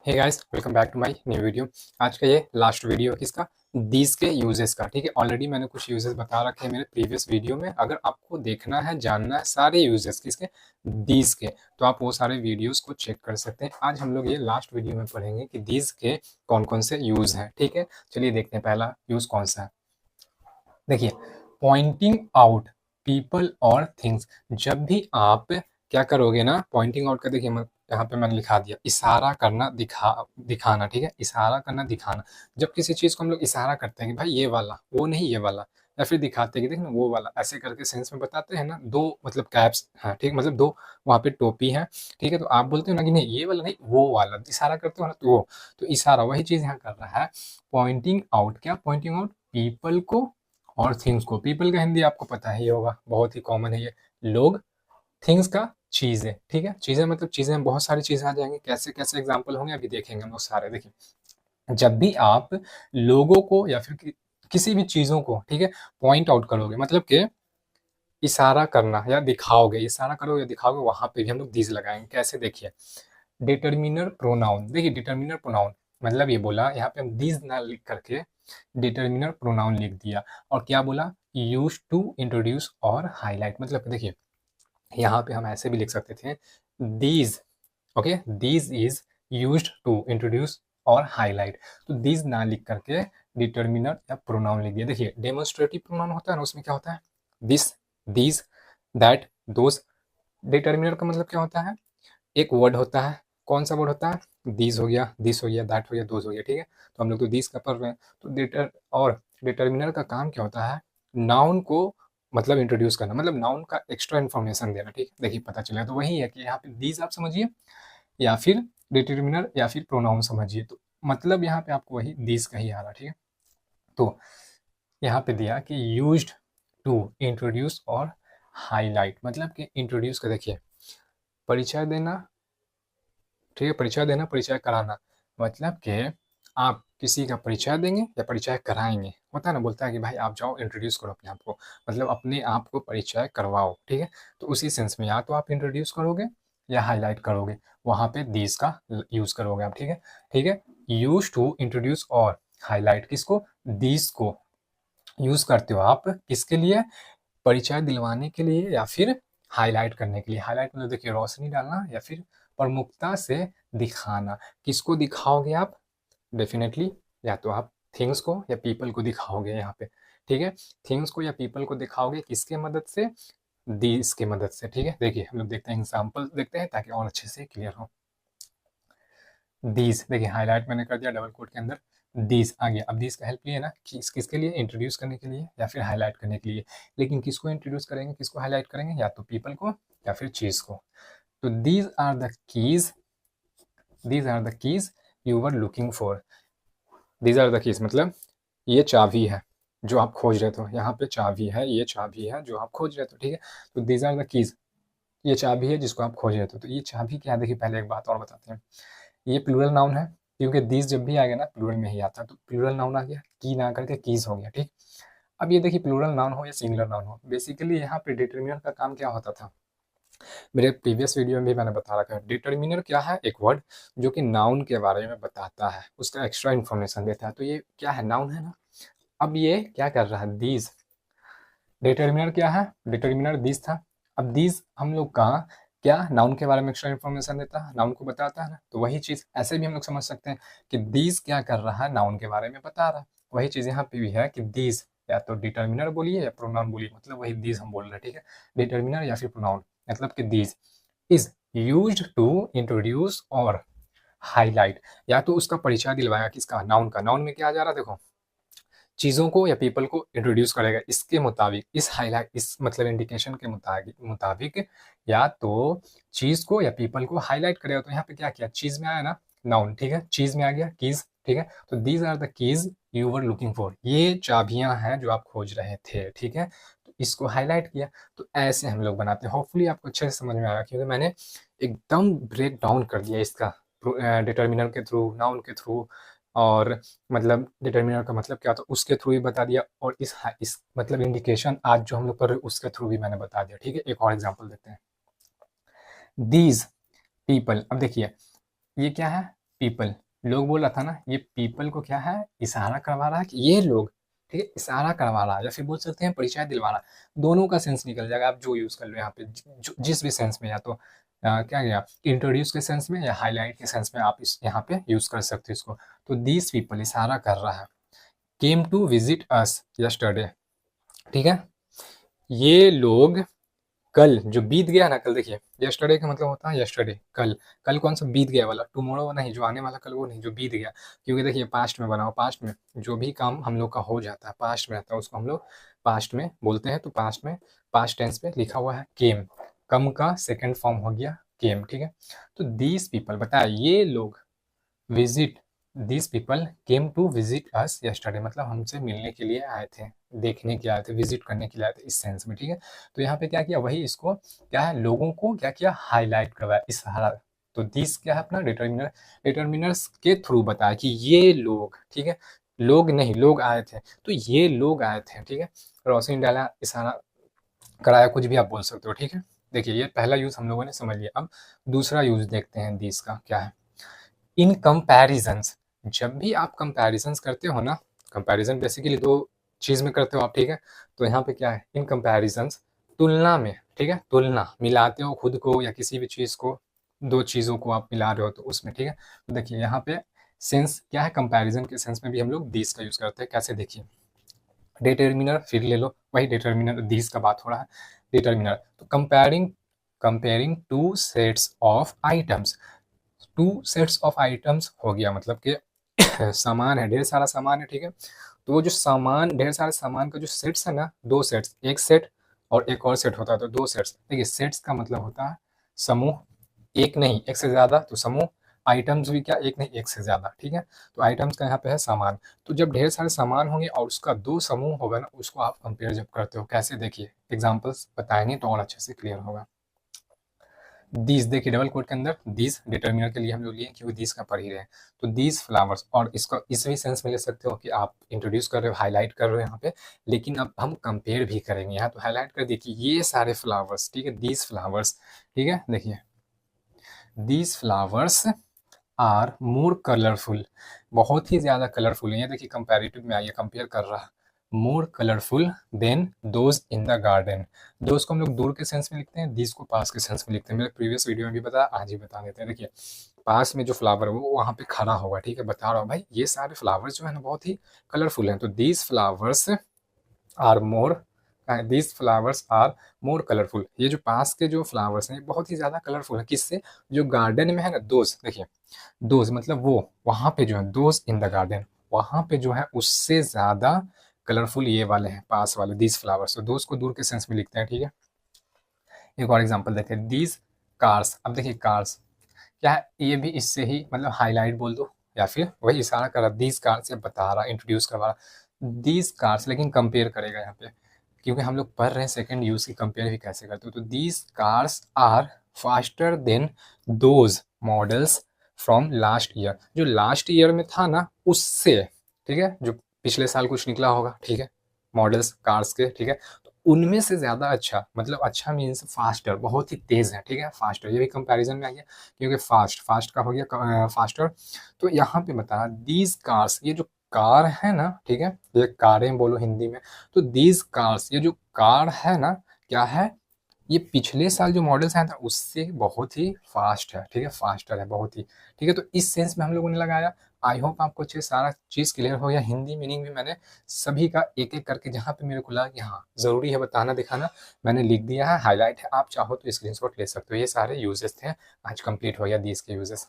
Hey guys, welcome back to my new video. आज का ये लास्ट वीडियो है किसका, दीज के यूजेस का। ठीक है, ऑलरेडी मैंने कुछ यूजेस बता रखे हैं मेरे प्रीवियस वीडियो में। अगर आपको देखना है, जानना है सारे यूजेस किसके, दीज के, तो आप वो सारे वीडियोस को चेक कर सकते हैं। आज हम लोग ये लास्ट वीडियो में पढ़ेंगे कि दीज के कौन कौन से यूज हैं। ठीक है, चलिए देखते हैं पहला यूज कौन सा है। देखिए, पॉइंटिंग आउट पीपल और थिंग्स। जब भी आप क्या करोगे ना, पॉइंटिंग आउट का देखिए, मैं यहाँ पे मैंने लिखा दिया, इशारा करना, दिखाना। ठीक है, इशारा करना, दिखाना। जब किसी चीज को हम लोग इशारा करते हैं कि भाई ये वाला, वो नहीं ये वाला, या फिर दिखाते हैं कि देख ना वो वाला, ऐसे करके सेंस में बताते हैं ना। दो मतलब कैप्स हैं, ठीक, मतलब दो वहाँ पे टोपी है। ठीक है, तो आप बोलते हो ना कि नहीं ये वाला नहीं वो वाला, इशारा करते हो ना, तो वो तो इशारा वही चीज यहाँ कर रहा है। पॉइंटिंग आउट, क्या पॉइंटिंग आउट, पीपल को और थिंग्स को। पीपल का हिंदी आपको पता ही होगा, बहुत ही कॉमन है ये, लोग। थिंग्स का चीजें। ठीक है, चीजें मतलब चीजें में बहुत सारी चीजें आ जाएंगी। कैसे कैसे एग्जांपल होंगे अभी देखेंगे हम लोग सारे। देखिए, जब भी आप लोगों को या फिर किसी भी चीजों को, ठीक है, पॉइंट आउट करोगे, मतलब कि इशारा करना या दिखाओगे, इशारा करोगे या दिखाओगे, वहां पे भी हम लोग दीज लगाएंगे। कैसे, देखिए, डिटर्मिनर प्रोनाउन। देखिए, डिटर्मिनर प्रोनाउन मतलब ये बोला, यहाँ पे हम दीज ना लिख करके डिटर्मिनर प्रोनाउन लिख दिया। और क्या बोला, यूज टू इंट्रोड्यूस और हाईलाइट। मतलब देखिए, यहाँ पे हम ऐसे भी लिख सकते थे, these, okay, these is used to introduce और हाईलाइट। तो दीज ना लिख करके डिटर्मिनर या प्रोनाउन लिख दिया। देखिए, डेमोन्स्ट्रेटिव प्रोनाउन होता है ना, उसमें क्या होता है, this, these, that, those. Determiner का मतलब क्या होता है, एक वर्ड होता है। कौन सा वर्ड होता है, दीज हो गया, दिस हो गया, दैट हो गया, दोज हो गया। ठीक है, तो हम लोग तो दीज का पढ़ रहे हैं। तो डिटर्मिनर का काम क्या होता है, नाउन को मतलब इंट्रोड्यूस करना, मतलब नाउन का एक्स्ट्रा इन्फॉर्मेशन देना। ठीक है, देखिए पता चला। तो वही है कि यहाँ पे दीज आप समझिए, या फिर डिटर्मिनर या फिर प्रोनाउन समझिए, तो मतलब यहाँ पे आपको वही दीज का ही आ रहा। ठीक है, तो यहाँ पे दिया कि यूज्ड टू इंट्रोड्यूस और हाईलाइट, मतलब कि इंट्रोड्यूस का, देखिए, परिचय देना। ठीक है, परिचय देना, परिचय कराना, मतलब कि आप किसी का परिचय देंगे या परिचय कराएंगे। होता है ना, बोलता है कि भाई आप जाओ इंट्रोड्यूस करो अपने आप को, मतलब अपने आप को परिचय करवाओ। ठीक है, तो उसी सेंस में या तो आप इंट्रोड्यूस करोगे या हाईलाइट करोगे, वहां पे दिस का यूज करोगे आप। ठीक है, ठीक है, यूज टू इंट्रोड्यूस और हाईलाइट किसको, दिस को यूज करते हो आप किसके लिए, परिचय दिलवाने के लिए या फिर हाईलाइट करने के लिए। हाईलाइट मतलब देखिए, रोशनी डालना या फिर प्रमुखता से दिखाना। किसको दिखाओगे आप, डेफिनेटली या तो आप थिंग्स को या पीपल को दिखाओगे यहाँ पे। ठीक है, थिंग्स को या पीपल को दिखाओगे किसके मदद से, दीज की मदद से। ठीक है, देखिए हम लोग देखते हैं, एग्जाम्पल देखते हैं ताकि और अच्छे से क्लियर हो। दीज, देखिए हाईलाइट मैंने कर दिया डबल कोट के अंदर, दीज आ गया। अब दीज का हेल्प लिए ना, किसके लिए, इंट्रोड्यूस करने के लिए या फिर हाईलाइट करने के लिए। लेकिन किसको इंट्रोड्यूस करेंगे, किसको हाईलाइट करेंगे, या तो पीपल को या फिर चीज को। तो these are the keys, these are the keys you were looking for. These are the keys मतलब ये चाबी है जो आप खोज रहे थे। यहाँ पे चाबी है, ये चाबी है जो आप खोज रहे थे। ठीक है, तो दीज आर द कीज, ये चाबी है जिसको आप खोज रहे थे। तो ये चाबी क्या है, देखिए पहले एक बात और बताते हैं। ये प्लूरल नाउन है, क्योंकि दिस जब भी आ गया ना प्लूरल में ही आता है, तो प्लूरल नाउन आ गया, की ना करके कीज हो गया। ठीक, अब ये देखिए, प्लूरल नाउन हो या सिंगुलर नाउन हो, बेसिकली यहाँ पे डिटर्मिनर का काम क्या होता था, मेरे प्रीवियस वीडियो में भी मैंने बता रखा है। डिटर्मिनर क्या है, एक वर्ड जो कि नाउन के बारे में बताता है, उसका एक्स्ट्रा इन्फॉर्मेशन देता है। तो ये क्या है, नाउन है ना। अब ये क्या कर रहा है, दीज, डिटर्मिनर क्या है, डिटर्मिनर दीज था। अब दीज हम लोग का क्या, नाउन के बारे में एक्स्ट्रा इन्फॉर्मेशन देता है, नाउन को बताता है ना। तो वही चीज ऐसे भी हम लोग समझ सकते हैं कि दीज क्या कर रहा है, नाउन के बारे में बता रहा है। वही चीज यहाँ पे भी है कि दीज या तो डिटर्मिनर बोलिए या प्रोनाउन बोलिए, मतलब वही दीज हम बोल रहे हैं। ठीक है, डिटर्मिनर या फिर प्रोनाउन, मतलब कि these is used to introduce और हाईलाइट, या तो उसका परिचय दिलवाया किसका, नाउन का। नाउन में क्या आ जा रहा है, देखो, चीज़ों को या पीपल को इंट्रोड्यूस करेगा इसके मुताबिक, इस हाईलाइट, इस मतलब इंडिकेशन के मुताबिक या तो चीज़ को या पीपल को हाईलाइट करेगा। तो यहाँ पे क्या किया, चीज़ में आया ना नाउन, ठीक है, चीज़ में आ गया कीज। ठीक है, तो these are the keys you were looking for, ये चाबियां हैं जो आप खोज रहे थे। ठीक है, तो इसको हाईलाइट किया। तो ऐसे हम लोग बनाते हैं। होपफुली आपको अच्छे से समझ में आया, क्योंकि मैंने एकदम ब्रेक डाउन कर दिया इसका, डिटर्मिनर के थ्रू, नाउन के थ्रू, और मतलब डिटर्मिनर का मतलब क्या होता है उसके थ्रू भी बता दिया, और इस मतलब इंडिकेशन आज जो हम लोग कर रहे हैं उसके थ्रू भी मैंने बता दिया। ठीक है, एक और एग्जांपल देते हैं, दीज पीपल। अब देखिए, ये क्या है, पीपल, लोग बोल रहा था ना, ये पीपल को क्या है, इशारा करवा रहा है कि ये लोग, ठीक है, इशारा करवा रहा है, या फिर बोल सकते हैं परिचय दिलवा रहा है। दोनों का सेंस निकल जाएगा, आप जो यूज कर लो यहाँ पे, जिस भी सेंस में, या तो क्या गया, इंट्रोड्यूस के सेंस में या हाईलाइट के सेंस में आप इस यहाँ पे यूज कर सकते हो इसको। तो दीज पीपल इशारा कर रहा है, came to visit us yesterday, ठीक है, ये लोग कल, जो बीत गया ना, कल देखिए, यस्टरडे का मतलब होता है यस्टरडे, कल। कल कौन सा बीत गया वाला, टुमारो नहीं, जो आने वाला कल वो नहीं, जो बीत गया, क्योंकि देखिए पास्ट में बना हो, पास्ट में जो भी काम हम लोग का हो जाता है पास्ट में रहता है, उसको हम लोग पास्ट में बोलते हैं। तो पास्ट में, पास्ट टेंस पे लिखा हुआ है केम, कम का सेकंड फॉर्म हो गया केम, ठीक है। तो दीज पीपल बताया, ये लोग visit, this people came to visit us yesterday, मतलब हमसे मिलने के लिए आए थे, देखने के लिए आए थे, विजिट करने के लिए आए थे, इस सेंस में, ठीक है। तो यहाँ पे क्या किया, वही इसको क्या है, लोगों को क्या किया, हाईलाइट करवाया, इशारा। तो दिस क्या है अपना डिटर्मिनर, डिटर्मिनर्स के थ्रू बताया कि ये लोग, ठीक है, लोग नहीं, लोग आए थे, तो ये लोग आए थे, ठीक है। रोशनी डाला, इशारा कराया, कुछ भी आप बोल सकते हो, ठीक है। देखिए ये पहला यूज हम लोगों ने समझ लिया। अब दूसरा यूज देखते हैं दिस का क्या है। इन कंपैरिजंस, जब भी आप कंपैरिजंस करते हो ना, कंपैरिजन बेसिकली दो चीज में करते हो आप, ठीक है। तो यहाँ पे क्या है, इन कंपैरिजंस, तुलना में, ठीक है, तुलना, मिलाते हो खुद को या किसी भी चीज को, दो चीजों को आप मिला रहे हो तो उसमें, ठीक है। तो देखिए यहाँ पे सेंस क्या है, कंपैरिजन के सेंस में भी हम लोग दिस का यूज करते हैं। कैसे, देखिए, डिटर्मिनर फिर ले लो, वही डिटर्मिनर, दिस का बात हो रहा है, डिटर्मिनर। तो comparing, comparing two sets of items, two sets of items हो गया, मतलब कि सामान है, ढेर सारा सामान है, ठीक है। तो वो जो सामान, ढेर सारे सामान का जो सेट्स है ना, दो सेट्स, एक सेट और एक और सेट होता है, तो दो सेट्स। देखिए सेट्स का मतलब होता है समूह, एक नहीं एक से ज्यादा, तो समूह। आइटम्स भी क्या, एक नहीं एक से ज्यादा, ठीक है। तो आइटम्स का यहाँ पे है सामान। तो जब ढेर सारे सामान होंगे और उसका दो समूह होगा ना, उसको आप कंपेयर जब करते हो, कैसे, देखिए एग्जाम्पल्स बताएंगे तो और अच्छे से क्लियर होगा। दीज, देखिए डबल कोट के अंदर दीज डिटर्मिनर के लिए हम लोग लिए क्योंकि दीज का पढ़ ही रहे हैं। तो दीज फ्लावर्स, और इसको इस भी सेंस में ले सकते हो कि आप इंट्रोड्यूस कर रहे हो, हाईलाइट कर रहे हो यहाँ पे, लेकिन अब हम कंपेयर भी करेंगे। यहाँ तो हाईलाइट कर दिए कि ये सारे फ्लावर्स, ठीक है, दीज फ्लावर्स, ठीक है। देखिए these flowers are more colourful, बहुत ही ज्यादा कलरफुल है। ये देखिए कंपैरेटिव में आइए, कंपेयर कर रहा, more colourful than those in the garden. Those को हम लोग दूर के सेंस में लिखते हैं, दीज को पास के सेंस में लिखते हैं। मेरे प्रीवियस वीडियो में भी बताया, आज ही बता देते हैं। देखिए पास में जो फ्लावर है वो वहाँ पे खड़ा होगा, ठीक है, बता रहा हूँ भाई ये सारे फ्लावर्स जो है ना बहुत ही कलरफुल हैं। तो these flowers are more, these flowers are more colourful, ये जो पास के जो फ्लावर्स हैं ये बहुत ही ज्यादा कलरफुल है। किससे, जो गार्डन में है ना, दोज, देखिए दोज मतलब वो, वहां पे जो है, दोज इन द गार्डन, वहां पे जो है उससे ज्यादा कलरफुल ये वाले हैं, पास वाले दीज फ्लावर्स। तो दोज को दूर के सेंस में लिखते हैं, ठीक है। एक और एग्जांपल देखिए, दीज कार्स। अब देखिए कार्स क्या है, ये भी इससे ही मतलब हाईलाइट बोल दो, या फिर वही इशारा कर रहा, दीज कार्स से बता रहा, इंट्रोड्यूस करवा रहा, दीज कार्स, लेकिन कंपेयर करेगा यहाँ पे, क्योंकि हम लोग पढ़ रहे हैं सेकंड यूज की, कंपेयर भी कैसे करते हो। तो these cars are faster than those models from last year, जो लास्ट ईयर में था ना उससे, ठीक है, जो पिछले साल कुछ निकला होगा, ठीक है, मॉडल्स कार्स के, ठीक है, तो उनमें से ज्यादा अच्छा, मतलब अच्छा मीन्स फास्टर, बहुत ही तेज है, ठीक है, फास्टर, ये भी कंपैरिजन में आ गया, क्योंकि फास्ट, फास्ट का हो गया फास्टर। तो यहाँ पे बता, दीज कार्स, ये जो कार है ना, ठीक है, ये कारें बोलो हिंदी में, तो दीज कार्स, ये जो कार है ना, क्या है, ये पिछले साल जो मॉडल्स आया था उससे बहुत ही फास्ट है, ठीक है, फास्टर है बहुत ही, ठीक है। तो इस सेंस में हम लोगों ने लगाया। आई होप आपको अच्छे सारा चीज क्लियर हो गया। हिंदी मीनिंग भी मैंने सभी का एक एक करके, जहाँ पे मेरे को लगा कि हाँ जरूरी है बताना दिखाना, मैंने लिख दिया है, हाईलाइट है, आप चाहो तो स्क्रीनशॉट ले सकते हो। ये सारे यूजेस थे, आज कंप्लीट हो गया दीज के यूजेस।